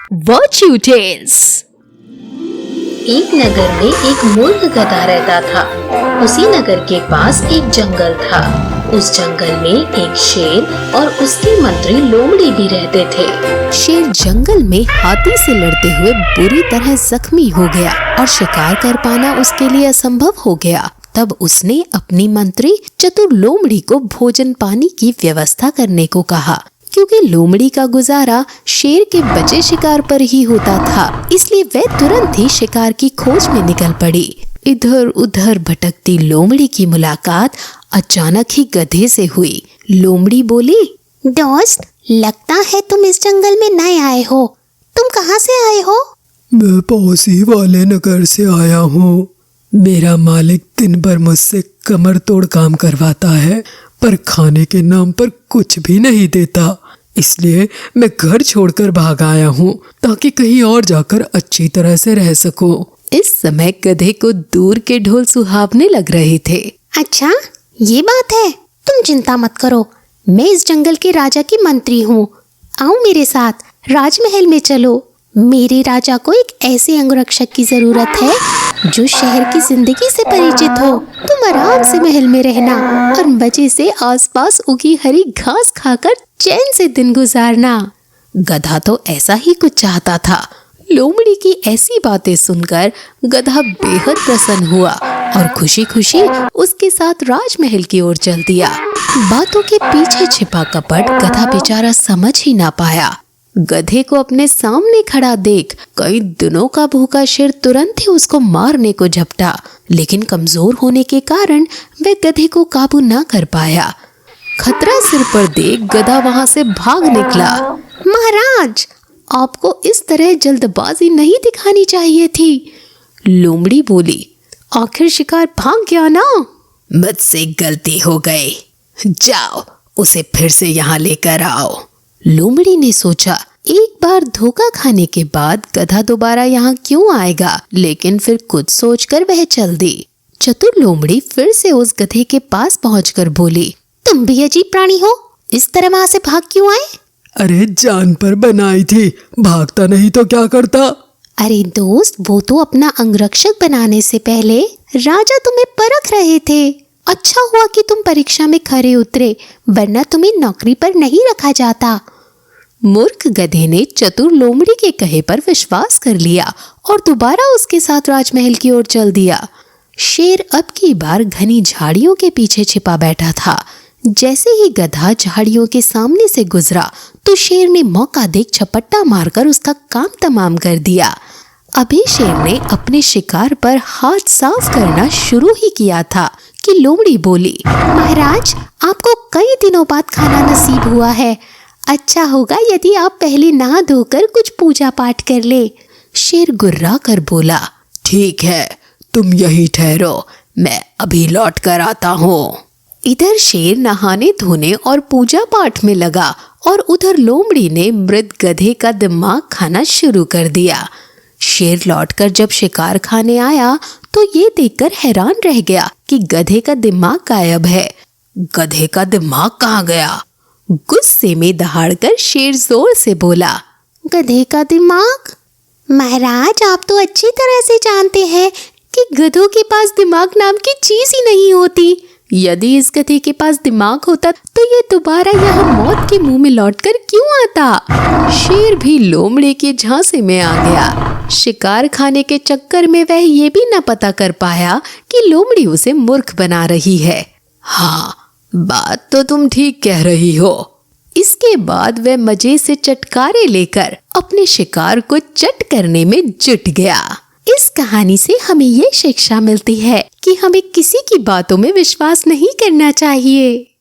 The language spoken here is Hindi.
Virtue tales. एक नगर में एक मूर्ख गधा रहता था। उसी नगर के पास एक जंगल था। उस जंगल में एक शेर और उसके मंत्री लोमड़ी भी रहते थे। शेर जंगल में हाथी से लड़ते हुए बुरी तरह जख्मी हो गया और शिकार कर पाना उसके लिए असंभव हो गया। तब उसने अपनी मंत्री चतुर लोमड़ी को भोजन पानी की व्यवस्था करने को कहा, क्योंकि लोमड़ी का गुजारा शेर के बचे शिकार पर ही होता था, इसलिए वह तुरंत ही शिकार की खोज में निकल पड़ी। इधर उधर भटकती लोमड़ी की मुलाकात अचानक ही गधे से हुई। लोमड़ी बोली, दोस्त, लगता है तुम इस जंगल में नए आए हो। तुम कहाँ से आए हो? मैं पड़ोसी वाले नगर से आया हूँ। मेरा मालिक दिन भर मुझसे कमर तोड़ काम करवाता है, पर खाने के नाम पर कुछ भी नहीं देता। इसलिए मैं घर छोड़कर भाग आया हूँ ताकि कहीं और जाकर अच्छी तरह से रह सकूं। इस समय गधे को दूर के ढोल सुहावने लग रहे थे। अच्छा, ये बात है। तुम चिंता मत करो, मैं इस जंगल के राजा की मंत्री हूँ। आओ मेरे साथ, राजमहल में चलो। मेरे राजा को एक ऐसे अंगरक्षक की जरूरत है जो शहर की जिंदगी से परिचित हो। तुम आराम से महल में रहना और मजे से आसपास उगी हरी घास खाकर चैन से दिन गुजारना। गधा तो ऐसा ही कुछ चाहता था। लोमड़ी की ऐसी बातें सुनकर गधा बेहद प्रसन्न हुआ और खुशी खुशी उसके साथ राजमहल की ओर चल दिया। बातों के पीछे छिपा कपट गधा बेचारा समझ ही ना पाया। गधे को अपने सामने खड़ा देख कई दिनों का भूखा शेर तुरंत ही उसको मारने को झपटा, लेकिन कमजोर होने के कारण वह गधे को काबू ना कर पाया। खतरा सिर पर देख गधा वहां से भाग निकला। महाराज, आपको इस तरह जल्दबाजी नहीं दिखानी चाहिए थी। लोमड़ी बोली, आखिर शिकार भाग गया ना। मुझसे गलती हो गई, जाओ उसे फिर से यहाँ लेकर आओ। लोमड़ी ने सोचा, एक बार धोखा खाने के बाद गधा दोबारा यहाँ क्यों आएगा, लेकिन फिर कुछ सोचकर वह चल दी। चतुर लोमड़ी फिर से उस गधे के पास पहुंचकर बोली, तुम भी अजीब प्राणी हो, इस तरह वहां से भाग क्यों आए? अरे जान पर बनाई थी, भागता नहीं तो क्या करता। अरे दोस्त, वो तो अपना अंगरक्षक बनाने से पहले राजा तुम्हें परख रहे थे। अच्छा हुआ कि तुम परीक्षा में खरे उतरे, वरना तुम्हें नौकरी पर नहीं रखा जाता। मूर्ख गधे ने चतुर लोमड़ी के कहे पर विश्वास कर लिया और दोबारा उसके साथ राजमहल की ओर चल दिया। शेर अब की बार घनी झाड़ियों के पीछे छिपा बैठा था। जैसे ही गधा झाड़ियों के सामने से गुजरा तो शेर ने मौका देख झपट्टा मारकर उसका काम तमाम कर दिया। अभी शेर ने अपने शिकार पर हाथ साफ करना शुरू ही किया था कि लोमड़ी बोली, महाराज, आपको कई दिनों बाद खाना नसीब हुआ है। अच्छा होगा यदि आप पहले नहा धोकर कुछ पूजा पाठ कर ले। शेर गुर्रा कर बोला, ठीक है, तुम यही ठहरो, मैं अभी लौट कर आता हूँ। इधर शेर नहाने धोने और पूजा पाठ में लगा और उधर लोमड़ी ने मृत गधे का दिमाग खाना शुरू कर दिया। शेर लौटकर जब शिकार खाने आया तो ये देखकर हैरान रह गया कि गधे का दिमाग गायब है। गधे का दिमाग कहाँ गया? गुस्से में दहाड़कर शेर जोर से बोला, गधे का दिमाग? महाराज, आप तो अच्छी तरह से जानते हैं कि गधों के पास दिमाग नाम की चीज ही नहीं होती। यदि इस गधे के पास दिमाग होता तो ये दोबारा यहाँ मौत के मुंह में लौटकर क्यों आता? शेर भी लोमड़ी के झांसे में आ गया। शिकार खाने के चक्कर में वह ये भी न पता कर पाया कि लोमड़ी उसे मूर्ख बना रही है। हाँ, बात तो तुम ठीक कह रही हो। इसके बाद वह मजे से चटकारे लेकर अपने शिकार को चट करने में जुट गया। इस कहानी से हमें ये शिक्षा मिलती है कि हमें किसी की बातों में विश्वास नहीं करना चाहिए।